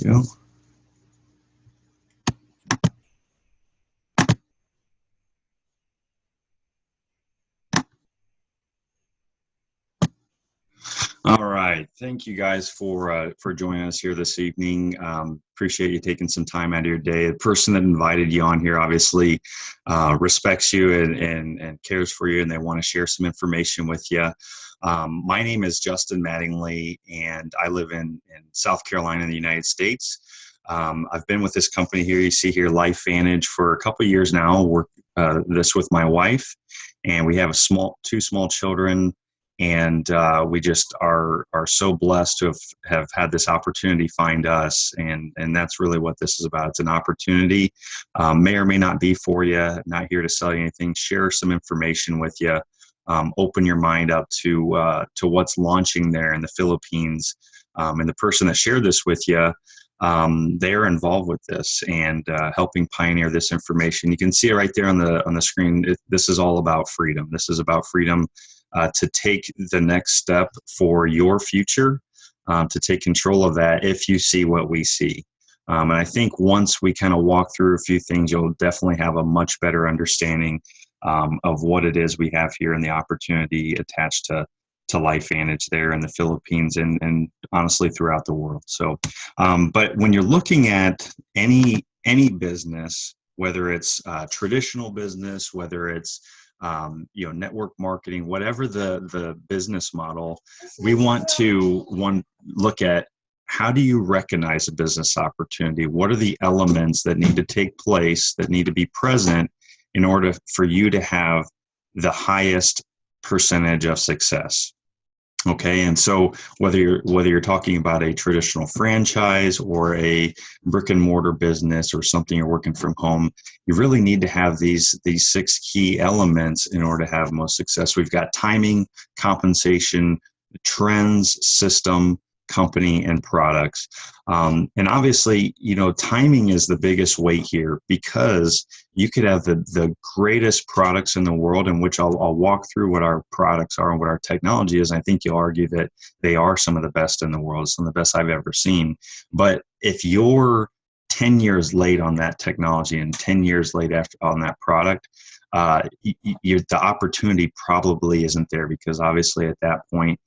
Go. All right. Thank you guys for joining us here this evening. Appreciate you taking some time out of your day. The person that invited you on here obviously respects you and cares for you, and they want to share some information with you. My name is Justin Mattingly, and I live in South Carolina in the United States. I've been with this company here, you see here, LifeVantage, for a couple of years now. Work this with my wife, and we have two small children. And we just are so blessed to have had this opportunity find us, and that's really what this is about. It's an opportunity, may or may not be for you. Not here to sell you anything. Share some information with you. Open your mind up to what's launching there in the Philippines. And the person that shared this with you, they are involved with this and helping pioneer this information. You can see it right there on the screen. This is all about freedom. This is about freedom. To take the next step for your future, to take control of that if you see what we see. And I think once we kind of walk through a few things, you'll definitely have a much better understanding of what it is we have here and the opportunity attached to LifeVantage there in the Philippines and honestly throughout the world. So, but when you're looking at any business, whether it's traditional business, whether it's network marketing, whatever the business model, we want to look at how do you recognize a business opportunity? What are the elements that need to take place, that need to be present in order for you to have the highest percentage of success? Okay, and so whether you're talking about a traditional franchise or a brick and mortar business or something you're working from home, you really need to have these 6 key elements in order to have most success. We've got timing, compensation, trends, system, company, and products. And obviously, timing is the biggest weight here, because you could have the greatest products in the world, in which I'll walk through what our products are and what our technology is. I think you'll argue that they are some of the best in the world, some of the best I've ever seen. But if you're 10 years late on that technology and 10 years late on that product, the opportunity probably isn't there, because obviously at that point,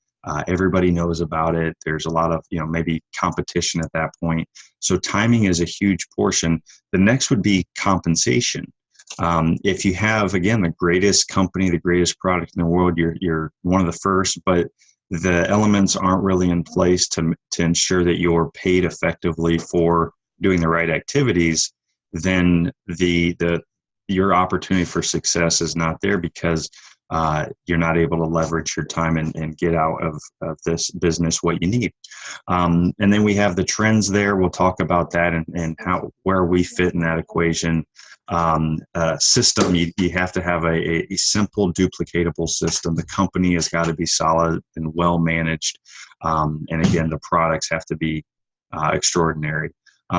everybody knows about it. There's a lot of, maybe competition at that point. So timing is a huge portion. The next would be compensation. If you have, again, the greatest company, the greatest product in the world, you're one of the first, but the elements aren't really in place to ensure that you're paid effectively for doing the right activities, then your opportunity for success is not there, because you're not able to leverage your time and get out of this business what you need. And then we have the trends there. We'll talk about that and where we fit in that equation. System, you have to have a simple, duplicatable system. The company has got to be solid and well managed. And again, the products have to be extraordinary.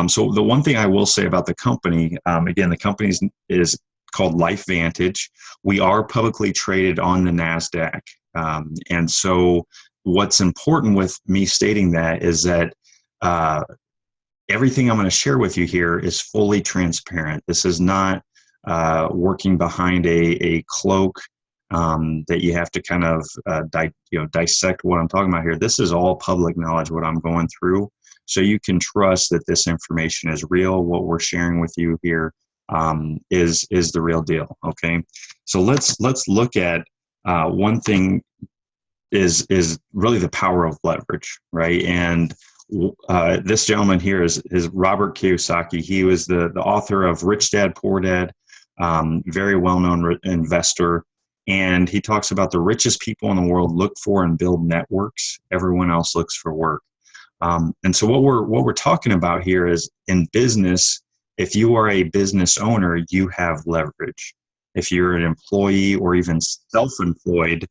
So the one thing I will say about the company, again, the company is called LifeVantage. We are publicly traded on the NASDAQ. And so what's important with me stating that is that everything I'm going to share with you here is fully transparent. This is not working behind a cloak that you have to kind of dissect what I'm talking about here. This is all public knowledge, what I'm going through. So you can trust that this information is real. What we're sharing with you here is the real deal. Okay, so let's look at one thing is really the power of leverage, right? And this gentleman here is Robert Kiyosaki. He was the author of Rich Dad Poor Dad, very well-known investor. And he talks about the richest people in the world look for and build networks. Everyone else looks for work. And so what we're talking about here is, in business, if you are a business owner, you have leverage. If you're an employee or even self-employed,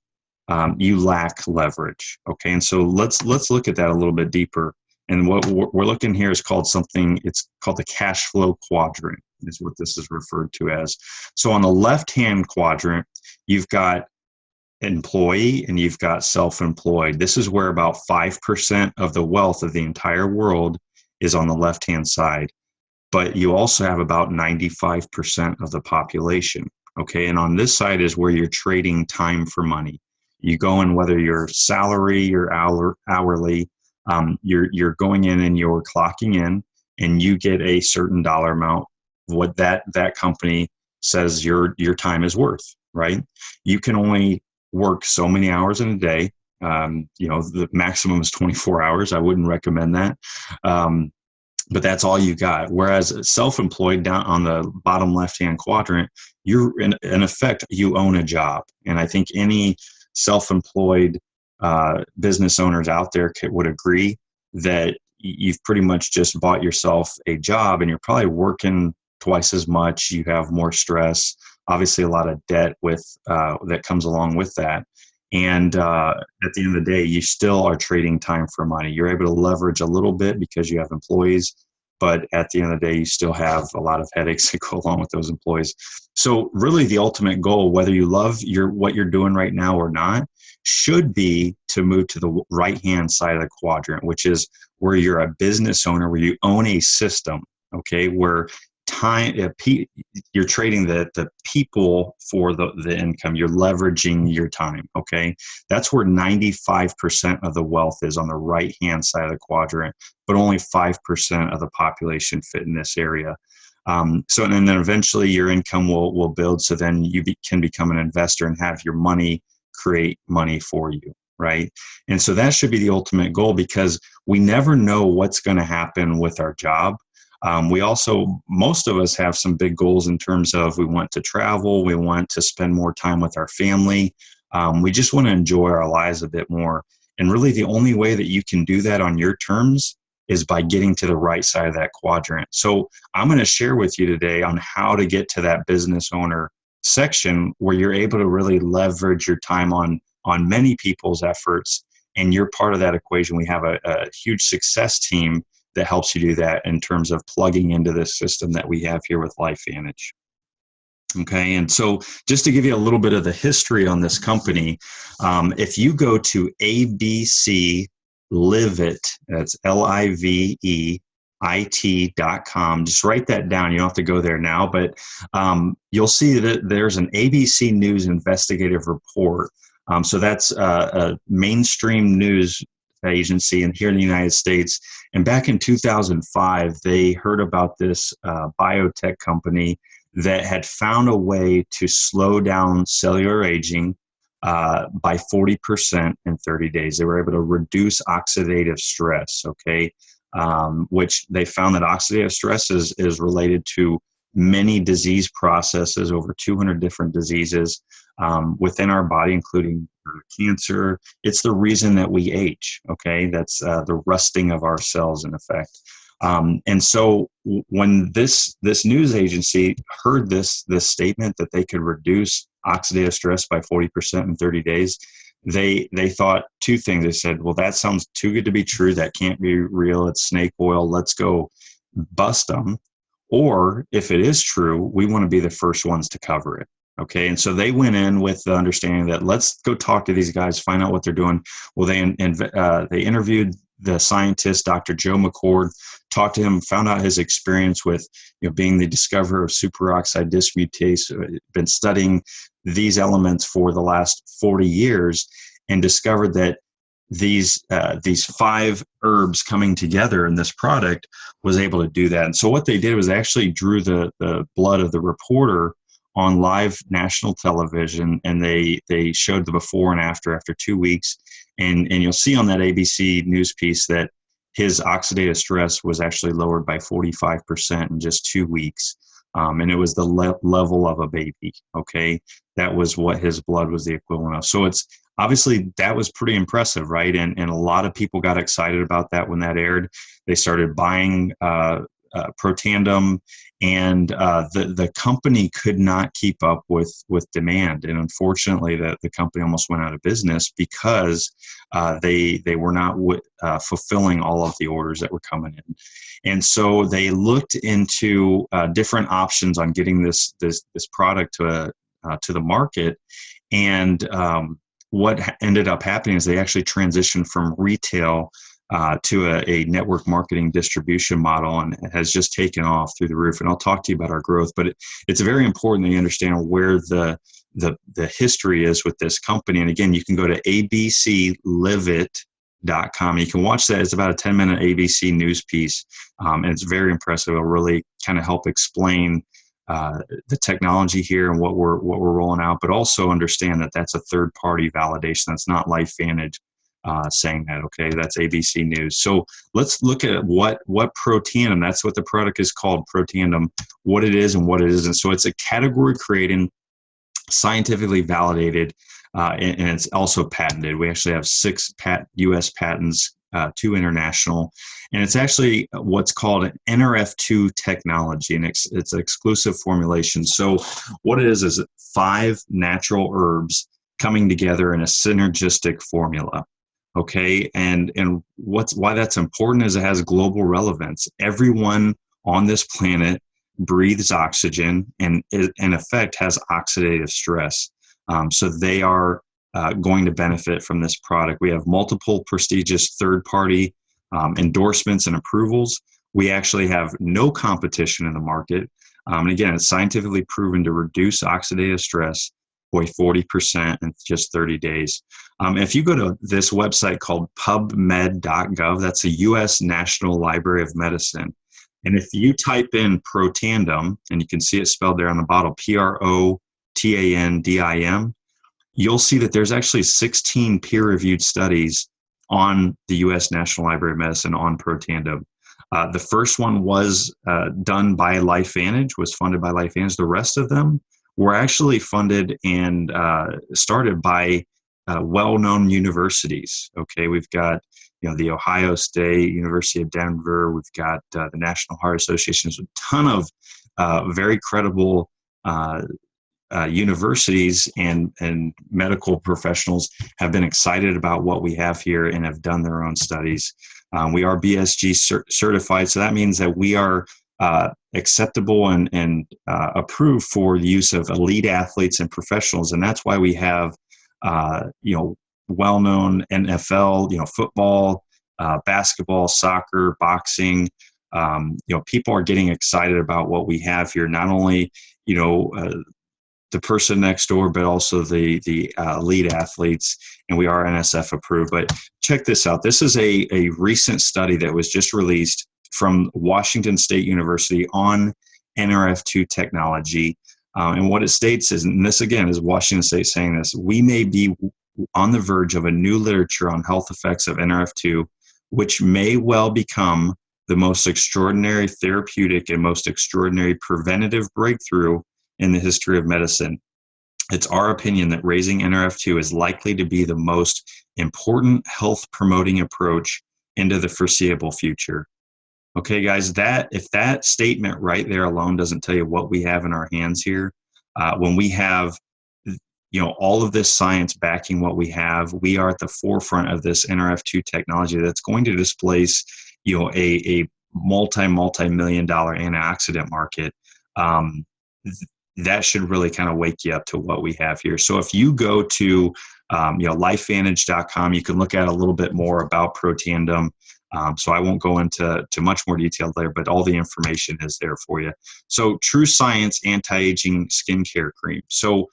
you lack leverage. Okay, and so let's look at that a little bit deeper. And what we're looking here is it's called the cash flow quadrant, is what this is referred to as. So on the left-hand quadrant, you've got employee and you've got self-employed. This is where about 5% of the wealth of the entire world is on the left-hand side, but you also have about 95% of the population. Okay. And on this side is where you're trading time for money. You go in, whether you're salary or hourly, you're going in and you're clocking in, and you get a certain dollar amount, what that company says your time is worth, right? You can only work so many hours in a day. The maximum is 24 hours. I wouldn't recommend that. But that's all you got. Whereas self-employed, down on the bottom left-hand quadrant, you're in effect, you own a job. And I think any self-employed business owners out there would agree that you've pretty much just bought yourself a job, and you're probably working twice as much. You have more stress, obviously a lot of debt with that comes along with that. And at the end of the day, you still are trading time for money. You're able to leverage a little bit because you have employees, but at the end of the day, you still have a lot of headaches that go along with those employees. So really the ultimate goal, whether you love what you're doing right now or not, should be to move to the right-hand side of the quadrant, which is where you're a business owner, where you own a system, okay, where you're trading the people for the income. You're leveraging your time. Okay. That's where 95% of the wealth is, on the right hand side of the quadrant, but only 5% of the population fit in this area. And then eventually your income will build. So then you can become an investor and have your money create money for you. Right. And so that should be the ultimate goal, because we never know what's going to happen with our job. Most of us have some big goals in terms of, we want to travel, we want to spend more time with our family. We just want to enjoy our lives a bit more. And really the only way that you can do that on your terms is by getting to the right side of that quadrant. So I'm going to share with you today on how to get to that business owner section, where you're able to really leverage your time on many people's efforts, and you're part of that equation. We have a huge success team that helps you do that in terms of plugging into this system that we have here with LifeVantage. Okay, and so just to give you a little bit of the history on this company, if you go to ABC Liveit, that's LIVEIT.com, just write that down. You don't have to go there now, but you'll see that there's an ABC News investigative report. So that's a mainstream news agency and here in the United States. And back in 2005, they heard about this biotech company that had found a way to slow down cellular aging by 40% in 30 days. They were able to reduce oxidative stress, okay, which they found that oxidative stress is related to many disease processes, over 200 different diseases within our body, including cancer. It's the reason that we age, okay? That's the rusting of our cells, in effect. And so when this news agency heard this statement that they could reduce oxidative stress by 40% in 30 days, they thought two things. They said, well, that sounds too good to be true. That can't be real. It's snake oil. Let's go bust them. Or if it is true, we want to be the first ones to cover it. Okay. And so they went in with the understanding that let's go talk to these guys, find out what they're doing. Well, they interviewed the scientist, Dr. Joe McCord, talked to him, found out his experience with, being the discoverer of superoxide dismutase, been studying these elements for the last 40 years, and discovered that these 5 herbs coming together in this product was able to do that. And so what they did was they actually drew the blood of the reporter on live national television, and they showed the before and after 2 weeks. And you'll see on that ABC News piece that his oxidative stress was actually lowered by 45% in just 2 weeks. And it was the level of a baby, okay? That was what his blood was the equivalent of. So it's obviously, that was pretty impressive, right? And a lot of people got excited about that when that aired. They started buying Protandim, and the company could not keep up with demand. And unfortunately, the company almost went out of business because they were not fulfilling all of the orders that were coming in. And so they looked into different options on getting this product to the market. And what ended up happening is they actually transitioned from retail to a network marketing distribution model, and it has just taken off through the roof. And I'll talk to you about our growth, but it's very important that you understand where the history is with this company. And again, you can go to abcliveit.com. You can watch that. It's about a 10-minute ABC news piece, and it's very impressive. It'll really kind of help explain the technology here and what we're rolling out, but also understand that that's a third-party validation. That's not LifeVantage saying that. Okay, that's ABC News. So let's look at what Protandim. That's what the product is called, Protandim. What it is and what it isn't. So it's a category-creating, scientifically validated, and it's also patented. We actually have 6 U.S. patents, 2 international, and it's actually what's called an NRF2 technology, and it's an exclusive formulation. So what it is 5 natural herbs coming together in a synergistic formula. Okay, and why that's important is it has global relevance. Everyone on this planet breathes oxygen and in effect has oxidative stress. So they are going to benefit from this product. We have multiple prestigious third-party endorsements and approvals. We actually have no competition in the market. And again, it's scientifically proven to reduce oxidative stress by 40% in just 30 days. If you go to this website called pubmed.gov, that's the U.S. National Library of Medicine. And if you type in Protandim, and you can see it spelled there on the bottle, Protandim, you'll see that there's actually 16 peer-reviewed studies on the U.S. National Library of Medicine on Protandim. The first one was done by LifeVantage, was funded by LifeVantage. The rest of them were actually funded and started by well-known universities. Okay, we've got the Ohio State, University of Denver. We've got the National Heart Association. There's a ton of very credible universities and medical professionals have been excited about what we have here and have done their own studies. We are BSG certified, so that means that we are acceptable and approved for the use of elite athletes and professionals, and that's why we have well-known NFL, football, basketball, soccer, boxing. People are getting excited about what we have here. Not only the person next door, but also the elite athletes, and we are NSF approved. But check this out. This is a recent study that was just released from Washington State University on NRF2 technology. And what it states is, and this again is Washington State saying this, we may be on the verge of a new literature on health effects of NRF2, which may well become the most extraordinary therapeutic and most extraordinary preventative breakthrough in the history of medicine. It's our opinion that raising NRF2 is likely to be the most important health promoting approach into the foreseeable future. Okay, guys, if that statement right there alone doesn't tell you what we have in our hands here, when we have all of this science backing what we have, we are at the forefront of this NRF2 technology that's going to displace a multi-million dollar antioxidant market. That should really kind of wake you up to what we have here. So if you go to LifeVantage.com, you can look at a little bit more about Protandim. So I won't go into much more detail there, but all the information is there for you. So True Science Anti-Aging Skincare Cream. So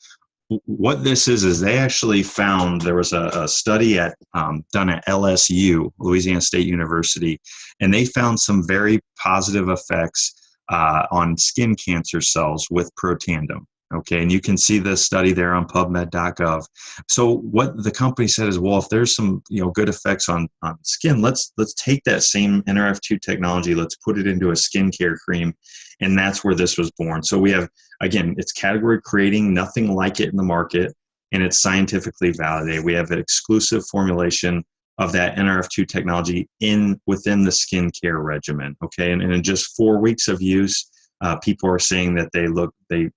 what this is they actually found, there was a study done at LSU, Louisiana State University, and they found some very positive effects on skin cancer cells with Protandim. Okay, and you can see this study there on PubMed.gov. So what the company said is, well, if there's some good effects on skin, let's take that same NRF2 technology, let's put it into a skincare cream, and that's where this was born. So we have, again, it's category creating, nothing like it in the market, and it's scientifically validated. We have an exclusive formulation of that NRF2 technology within the skincare regimen. Okay, and in just 4 weeks of use, people are saying that they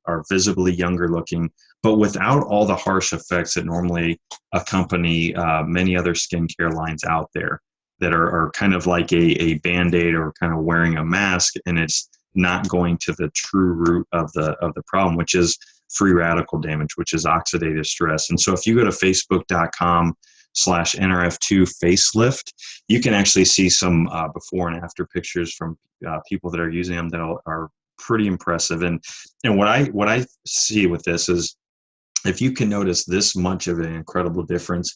are visibly younger looking, but without all the harsh effects that normally accompany many other skincare lines out there that are kind of like a Band-Aid or kind of wearing a mask, and it's not going to the true root of the problem, which is free radical damage, which is oxidative stress. And so if you go to facebook.com/, LifeVantage.com/NRF2 facelift. You can actually see some before and after pictures from people that are using them that are pretty impressive. And what I see with this is, if you can notice this much of an incredible difference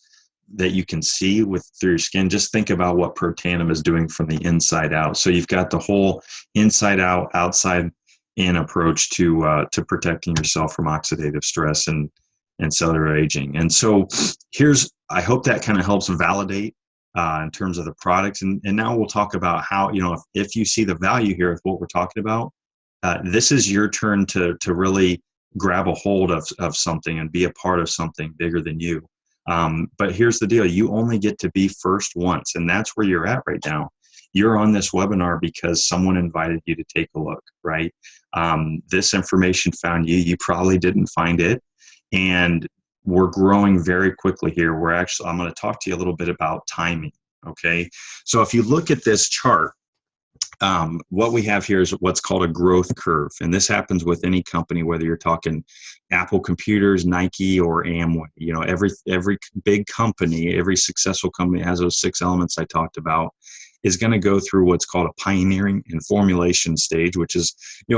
that you can see through your skin, just think about what Protandim is doing from the inside out. So you've got the whole inside out, outside in approach to protecting yourself from oxidative stress and cellular aging. And so I hope that kind of helps validate in terms of the products. And now we'll talk about how, if you see the value here of what we're talking about, this is your turn to really grab a hold of something and be a part of something bigger than you. But here's the deal. You only get to be first once, and that's where you're at right now. You're on this webinar because someone invited you to take a look, right? This information found you. You probably didn't find it. And we're growing very quickly here. I'm going to talk to you a little bit about timing, okay? So if you look at this chart, what we have here is what's called a growth curve. And this happens with any company, whether you're talking Apple Computers, Nike, or Amway. Every big company, every successful company has those 6 elements I talked about, is going to go through what's called a pioneering and formulation stage, which is,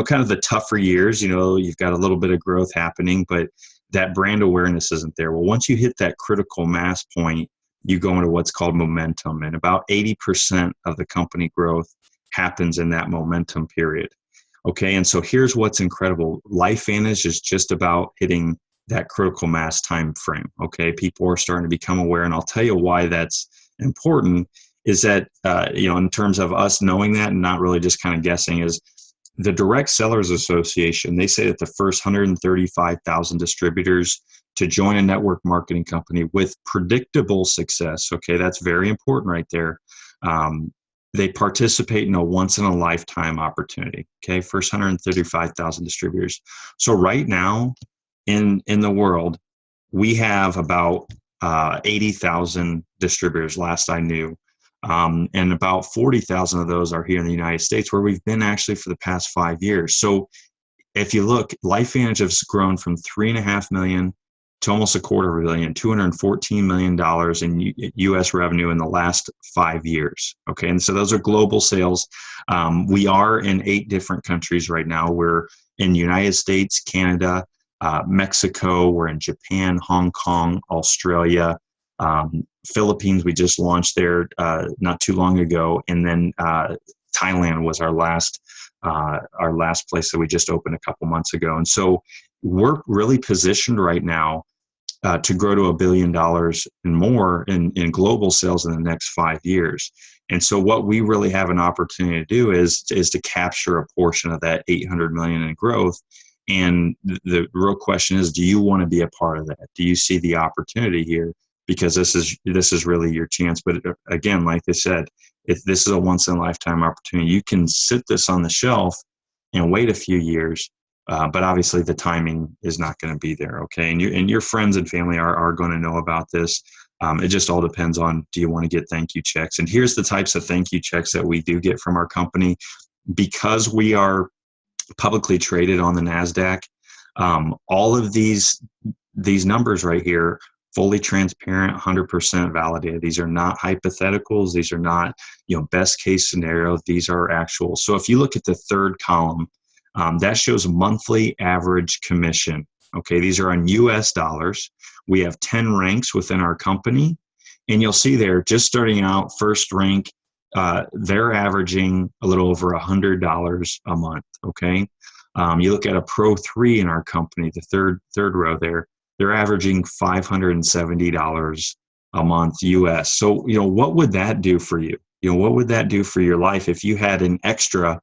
kind of the tougher years. You've got a little bit of growth happening, but that brand awareness isn't there. Well, once you hit that critical mass point, you go into what's called momentum. And about 80% of the company growth happens in that momentum period. Okay, and so here's what's incredible. LifeVantage is just about hitting that critical mass time frame. Okay, people are starting to become aware, and I'll tell you why that's important. Is that in terms of us knowing that and not really just kind of guessing, is the Direct Sellers Association. They say that the first 135,000 distributors to join a network marketing company with predictable success. Okay, that's very important right there. They participate in a once-in-a-lifetime opportunity. Okay, first 135,000 distributors. So right now in the world, we have about 80,000 distributors, last I knew. And about 40,000 of those are here in the United States, where we've been actually for the past 5 years. So if you look, LifeVantage has grown from $3.5 million to almost $250 million, $214 million in U.S. revenue in the last 5 years. Okay, and so those are global sales. We are in 8 different countries right now. We're in the United States, Canada, Mexico. We're in Japan, Hong Kong, Australia, Philippines. We just launched there not too long ago, and then Thailand was our last place that we just opened a couple months ago. And so we're really positioned right now to grow to $1 billion and more in global sales in the next 5 years. And so what we really have an opportunity to do is to capture a portion of that $800 million in growth. And the real question is, do you want to be a part of that? Do you see the opportunity here? Because this is really your chance. But again, like I said, if this is a once in a lifetime opportunity, you can sit this on the shelf and wait a few years. But obviously the timing is not going to be there. Okay. And your friends and family are going to know about this. It just all depends on, do you want to get thank you checks? And here's the types of thank you checks that we do get from our company. Because we are publicly traded on the NASDAQ, all of these numbers right here, fully transparent, 100% validated. These are not hypotheticals. These are not, best case scenario. These are actual. So if you look at the third column, that shows monthly average commission. Okay, these are on US dollars. We have 10 ranks within our company. And you'll see there, just starting out, first rank, they're averaging a little over $100 a month. Okay, you look at a Pro 3 in our company, the third row there, they're averaging $570 a month US. So, what would that do for you? What would that do for your life if you had an extra,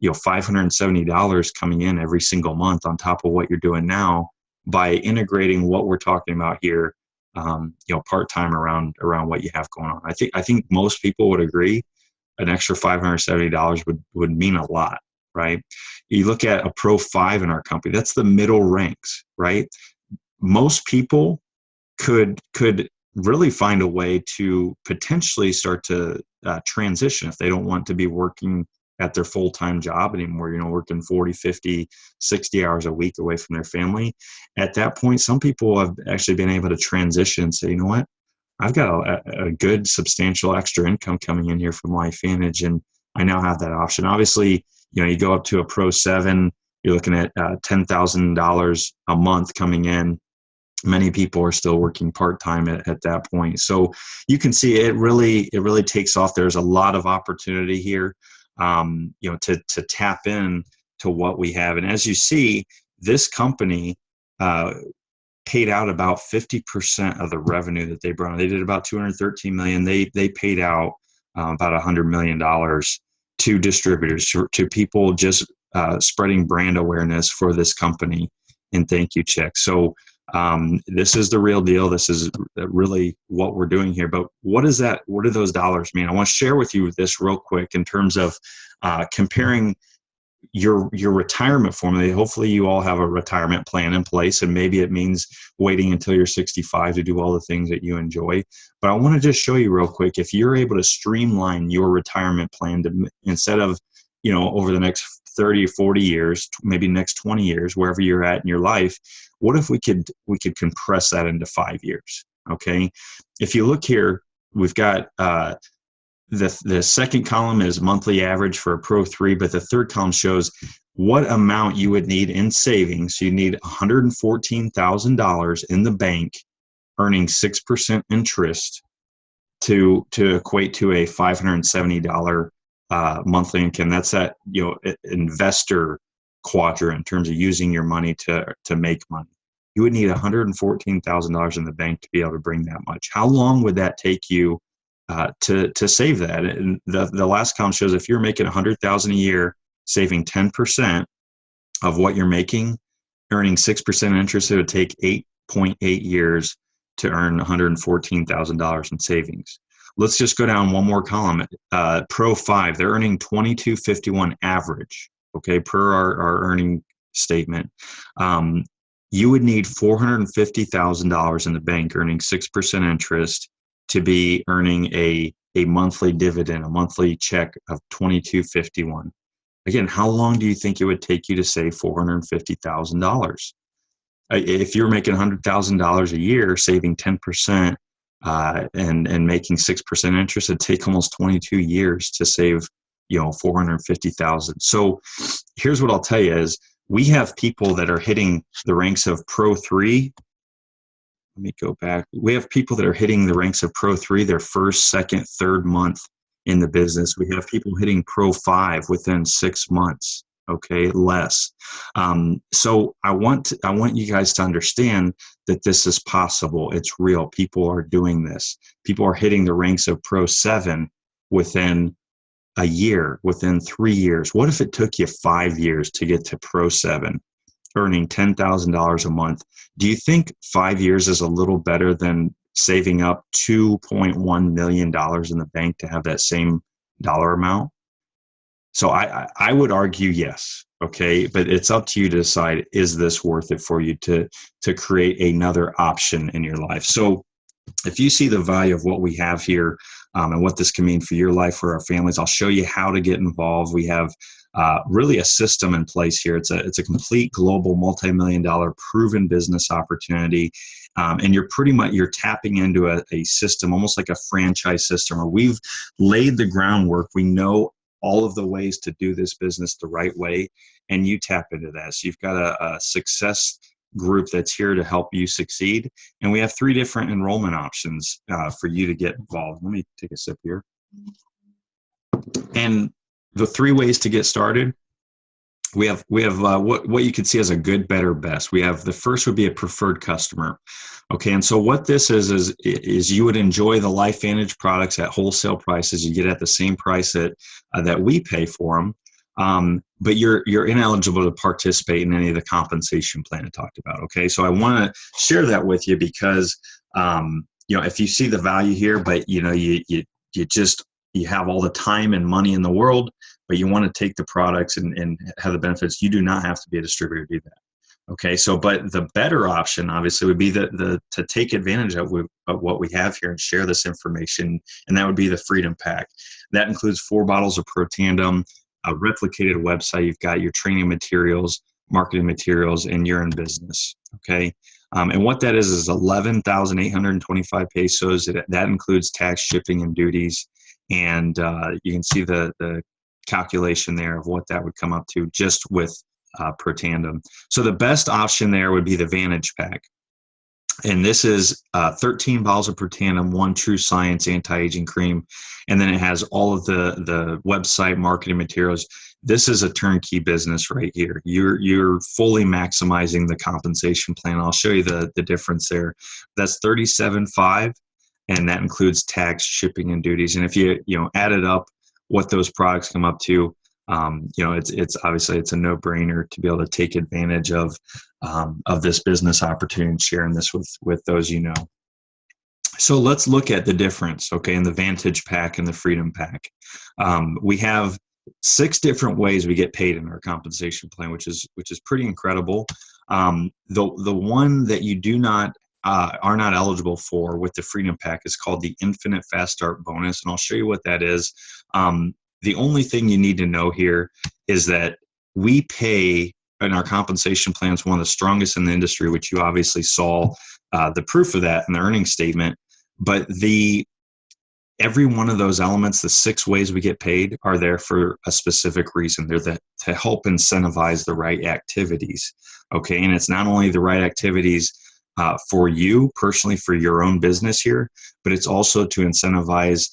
$570 coming in every single month on top of what you're doing now, by integrating what we're talking about here, part-time around what you have going on? I think most people would agree an extra $570 would mean a lot, right? You look at a Pro 5 in our company, that's the middle ranks, right? Most people could really find a way to potentially start to transition if they don't want to be working at their full-time job anymore, working 40, 50, 60 hours a week away from their family. At that point, some people have actually been able to transition and say, you know what, I've got a good substantial extra income coming in here from LifeVantage, and I now have that option. Obviously, you go up to a Pro 7, you're looking at $10,000 a month coming in. Many people are still working part-time at that point. So you can see it really takes off. There's a lot of opportunity here, to tap in to what we have. And as you see, this company paid out about 50% of the revenue that they brought in. They did about 213 million. They paid out about $100 million to distributors, to people just spreading brand awareness for this company and thank you checks. So this is the real deal. This is really what we're doing here. But what do those dollars mean? I want to share with you this real quick in terms of comparing your retirement formula. Hopefully you all have a retirement plan in place, and maybe it means waiting until you're 65 to do all the things that you enjoy. But I want to just show you real quick, if you're able to streamline your retirement plan to, instead of, over the next 30 or 40 years, maybe next 20 years, wherever you're at in your life, what if we could compress that into 5 years? Okay. If you look here, we've got, the second column is monthly average for a Pro 3, but the third column shows what amount you would need in savings. So you need $114,000 in the bank, earning 6% interest to equate to a $570 monthly income. That's that investor quadrant in terms of using your money to make money. You would need $114,000 in the bank to be able to bring that much. How long would that take you to save that? And the last column shows if you're making $100,000 a year, saving 10% of what you're making, earning 6% interest, it would take 8.8 years to earn $114,000 in savings. Let's just go down one more column. Pro 5, they're earning $22.51 average, okay, per our earning statement. You would need $450,000 in the bank, earning 6% interest, to be earning a monthly dividend, a monthly check of $22.51. Again, how long do you think it would take you to save $450,000? If you're making $100,000 a year, saving 10% and making 6% interest, it'd take almost 22 years to save $450,000. So here's what I'll tell you is, we have people that are hitting the ranks of Pro 3. Let me go back. We have people that are hitting the ranks of Pro 3 their first, second, third month in the business. We have people hitting Pro 5 within 6 months, okay, less. So I want you guys to understand that this is possible. It's real. People are doing this. People are hitting the ranks of Pro 7 within a year, within 3 years. What if it took you 5 years to get to Pro 7? Earning $10,000 a month? Do you think 5 years is a little better than saving up $2.1 million in the bank to have that same dollar amount? So I would argue yes, okay? But it's up to you to decide, is this worth it for you to create another option in your life? So if you see the value of what we have here and what this can mean for your life, for our families, I'll show you how to get involved. We have really a system in place here. It's a complete global multi-million-dollar proven business opportunity. And you're tapping into a system, almost like a franchise system, where we've laid the groundwork. We know all of the ways to do this business the right way, and you tap into that. So you've got a success group that's here to help you succeed. And we have 3 different enrollment options for you to get involved. Let me take a sip here. And the 3 ways to get started, we have what you could see as a good, better, best. We have, the first would be a preferred customer. Okay, and so what this is you would enjoy the LifeVantage products at wholesale prices. You get at the same price that we pay for them. But you're ineligible to participate in any of the compensation plan I talked about. Okay, so I want to share that with you because if you see the value here, but you have all the time and money in the world, but you want to take the products and have the benefits, you do not have to be a distributor to do that. Okay, so but the better option obviously would be to take advantage of what we have here and share this information, and that would be the Freedom Pack. That includes 4 bottles of Pro Tandem, a replicated website. You've got your training materials, marketing materials, and you're in business. Okay. And what that is 11,825 pesos. That includes tax, shipping, and duties. And you can see the calculation there of what that would come up to just with per tandem. So the best option there would be the Vantage Pack. And this is 13 bottles of per tandem, one True Science anti-aging cream, and then it has all of the website marketing materials. This is a turnkey business right here. You're fully maximizing the compensation plan. I'll show you the difference there. That's 37.5, and that includes tax, shipping, and duties. And if you add it up, what those products come up to, it's obviously it's a no-brainer to be able to take advantage of this business opportunity and sharing this with those you know. So let's look at the difference, okay, in the Vantage Pack and the Freedom Pack. We have 6 different ways we get paid in our compensation plan, which is pretty incredible. The one that you do not are not eligible for with the Freedom Pack is called the Infinite Fast Start Bonus, and I'll show you what that is. The only thing you need to know here is that we pay, in our compensation plan, is one of the strongest in the industry, which you obviously saw the proof of that in the earnings statement. But every one of those elements, the 6 ways we get paid, are there for a specific reason. They're to help incentivize the right activities, okay? And it's not only the right activities for you personally, for your own business here, but it's also to incentivize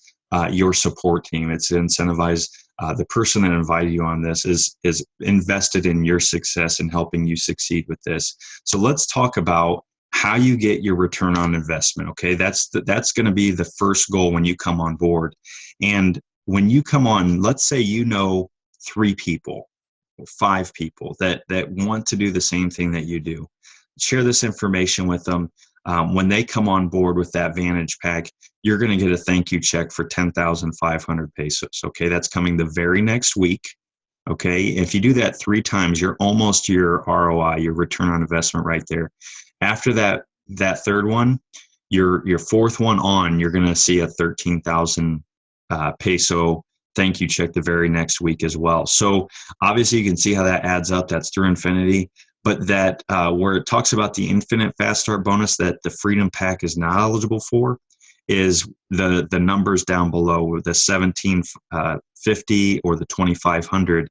your support team. It's to incentivize the person that invited you on this is invested in your success and helping you succeed with this. So let's talk about how you get your return on investment. Okay, that's going to be the first goal when you come on board. And when you come on, let's say 3 people or 5 people that want to do the same thing that you do. Share this information with them. When they come on board with that Vantage Pack, you're going to get a thank you check for 10,500 pesos. Okay, that's coming the very next week. Okay, if you do that 3 times, you're almost your ROI, your return on investment right there. After that 3rd one, your 4th one on, you're going to see a 13,000 peso thank you check the very next week as well. So obviously you can see how that adds up. That's through infinity. But that where it talks about the Infinite Fast Start Bonus that the Freedom Pack is not eligible for is the numbers down below, the 1750 or the 2500.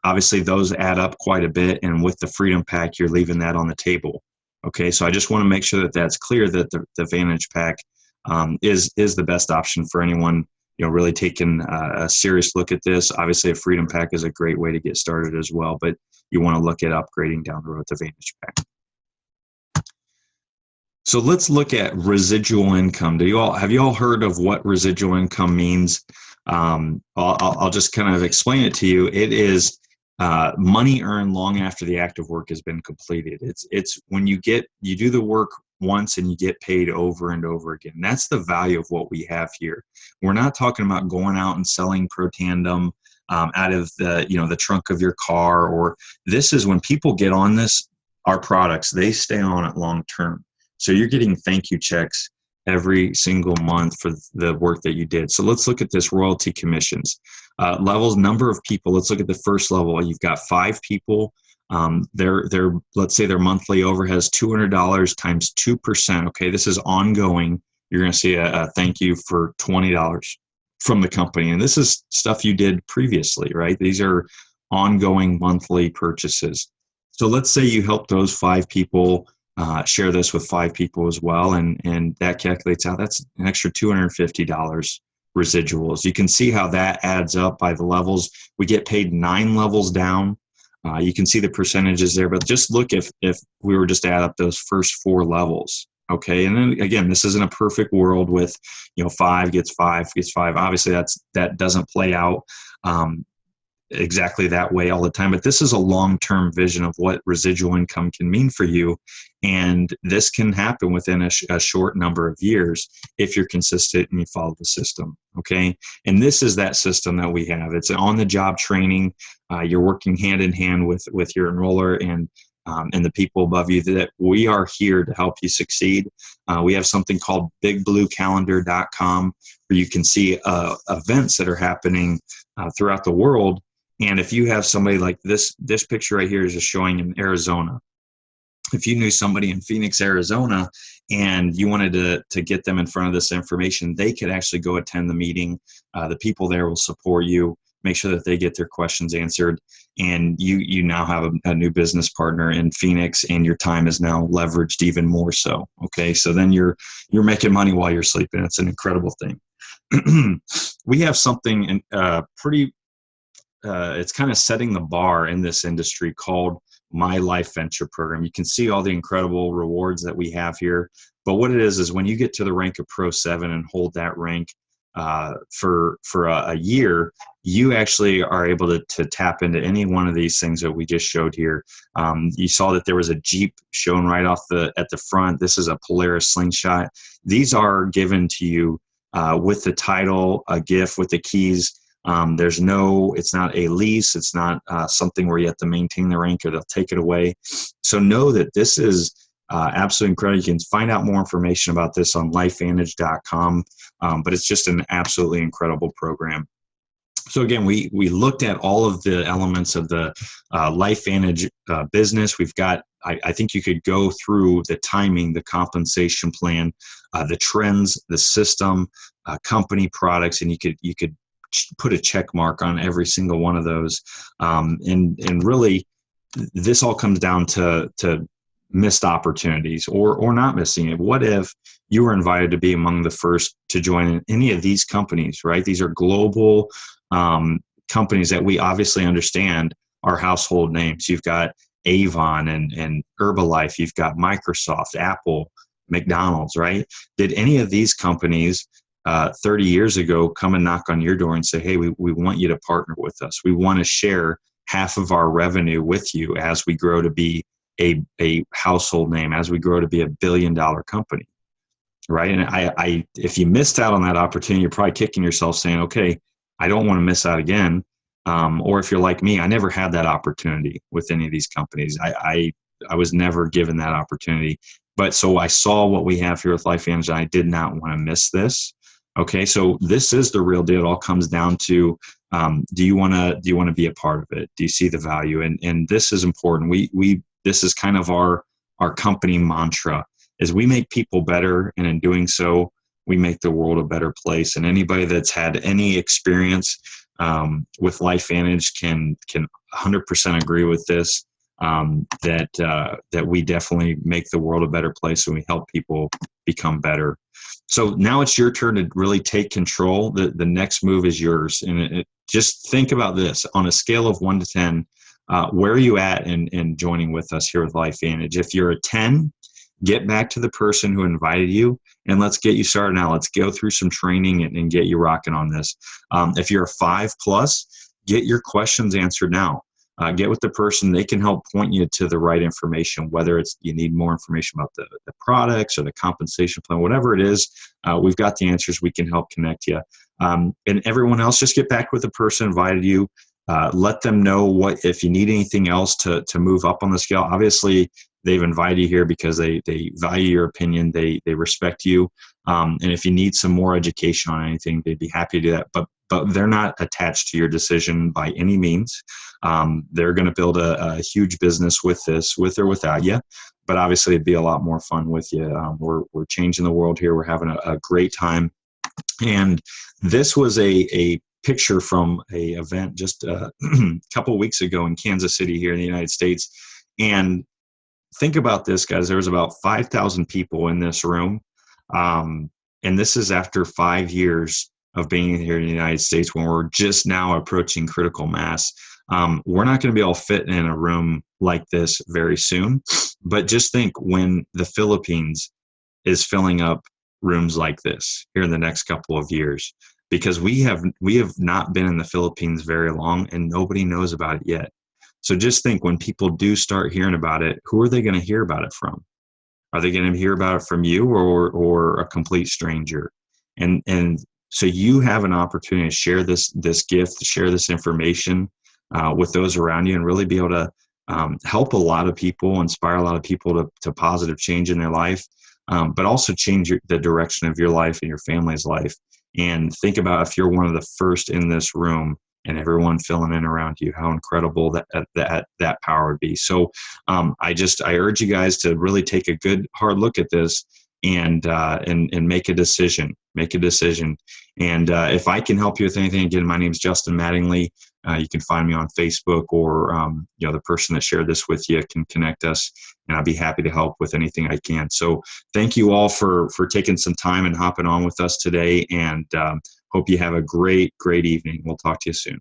Obviously, those add up quite a bit, and with the Freedom Pack, you're leaving that on the table. Okay, so I just want to make sure that that's clear that the Vantage Pack is the best option for anyone really taking a serious look at this. Obviously, a Freedom Pack is a great way to get started as well, but you want to look at upgrading down the road to Vantage Pack. So let's look at residual income. Have you all heard of what residual income means? I'll just kind of explain it to you. It is money earned long after the act of work has been completed. It's when you do the work once and you get paid over and over again. That's the value of what we have here. We're not talking about going out and selling pro tandem out of the trunk of your car, or this is when people get on our products, they stay on it long term. So you're getting thank you checks every single month for the work that you did. So let's look at this royalty commissions. Levels, number of people. Let's look at the first level. You've got 5 people. Let's say their monthly overhead is $200 times 2%. Okay, this is ongoing. You're going to see a thank you for $20 from the company. And this is stuff you did previously, right? These are ongoing monthly purchases. So let's say you help those 5 people share this with 5 people as well, and that calculates out, that's an extra $250 residuals. You can see how that adds up by the levels. We get paid 9 levels down. You can see the percentages there, but just look if we were just to add up those first 4 levels. Okay, and then again, this isn't a perfect world with 5 gets 5 gets 5. Obviously, that doesn't play out exactly that way all the time, but this is a long-term vision of what residual income can mean for you, and this can happen within a short number of years if you're consistent and you follow the system. Okay, and this is that system that we have. It's on-the-job training. You're working hand in hand with your enroller and the people above you, that we are here to help you succeed. We have something called bigbluecalendar.com where you can see events that are happening throughout the world. And if you have somebody like this picture right here is just showing in Arizona. if you knew somebody in Phoenix, Arizona, and you wanted to get them in front of this information, they could actually go attend the meeting. The people there will support you, make sure that they get their questions answered, and you now have a new business partner in Phoenix, and your time is now leveraged even more so. Okay, so then you're making money while you're sleeping. It's an incredible thing. We have something pretty. It's kind of setting the bar in this industry called My LifeVantage program. You can see all the incredible rewards that we have here. But what it is when you get to the rank of Pro 7 and hold that rank for a year, you actually are able to tap into any one of these things that we just showed here. You saw that there was a Jeep shown right off at the front. This is a Polaris slingshot. These are given to you with the title, a gift with the keys. It's not a lease. It's not something where you have to maintain the rank or they'll take it away. So know that this is absolutely incredible. You can find out more information about this on LifeVantage.com, but it's just an absolutely incredible program. So again, we looked at all of the elements of the LifeVantage business. We've got, I think you could go through the timing, the compensation plan, the trends, the system, company products, and you could put a check mark on every single one of those. And really, this all comes down to missed opportunities or not missing it. What if you were invited to be among the first to join any of these companies, right? These are global companies that we obviously understand are household names. You've got Avon and Herbalife. You've got Microsoft, Apple, McDonald's, right? Did any of these companies 30 years ago come and knock on your door and say, hey, we want you to partner with us. We want to share half of our revenue with you as we grow to be a household name, as we grow to be $1 billion company, right? And if you missed out on that opportunity, you're probably kicking yourself saying, okay, I don't want to miss out again. Or if you're like me, I never had that opportunity with any of these companies. I was never given that opportunity. But so I saw what we have here with LifeVantage, and I did not want to miss this. Okay, so this is the real deal. It all comes down to do you want to be a part of it? Do you see the value? And this is important. This is kind of our company mantra is we make people better, and in doing so, we make the world a better place. And anybody that's had any experience with LifeVantage can 100% agree with this. That we definitely make the world a better place, and we help people become better. So now it's your turn to really take control. The next move is yours. And just think about this on a scale of 1 to 10. Where are you at in joining with us here with LifeVantage? If you're a 10, get back to the person who invited you, and let's get you started now. Let's go through some training and get you rocking on this. If you're a 5 plus, get your questions answered now. Get with the person. They can help point you to the right information, whether it's you need more information about the products or the compensation plan, whatever it is. We've got the answers. We can help connect you. And everyone else, just get back with the person who invited you. Let them know if you need anything else to move up on the scale. Obviously, they've invited you here because they value your opinion. They respect you. And if you need some more education on anything, they'd be happy to do that. But they're not attached to your decision by any means. They're going to build a huge business with or without you. But obviously, it'd be a lot more fun with you. We're changing the world here. We're having a great time. And this was a picture from a event just a couple of weeks ago in Kansas City here in the United States. And think about this, guys. There was about 5,000 people in this room. And this is after 5 years of being here in the United States, when we're just now approaching critical mass. We're not going to be able to fit in a room like this very soon. But just think when the Philippines is filling up rooms like this here in the next couple of years, because we have not been in the Philippines very long, and nobody knows about it yet. So just think, when people do start hearing about it, who are they going to hear about it from? Are they going to hear about it from you or a complete stranger? And so you have an opportunity to share this gift, share this information with those around you, and really be able to help a lot of people, inspire a lot of people to positive change in their life, but also change the direction of your life and your family's life. And think about, if you're one of the first in this room and everyone filling in around you. How incredible that power would be. So I urge you guys to really take a good hard look at this and make a decision. Make a decision. And if I can help you with anything, again, my name is Justin Mattingly. You can find me on Facebook, or the person that shared this with you can connect us, and I'll be happy to help with anything I can. So thank you all for taking some time and hopping on with us today, and hope you have a great evening. We'll talk to you soon.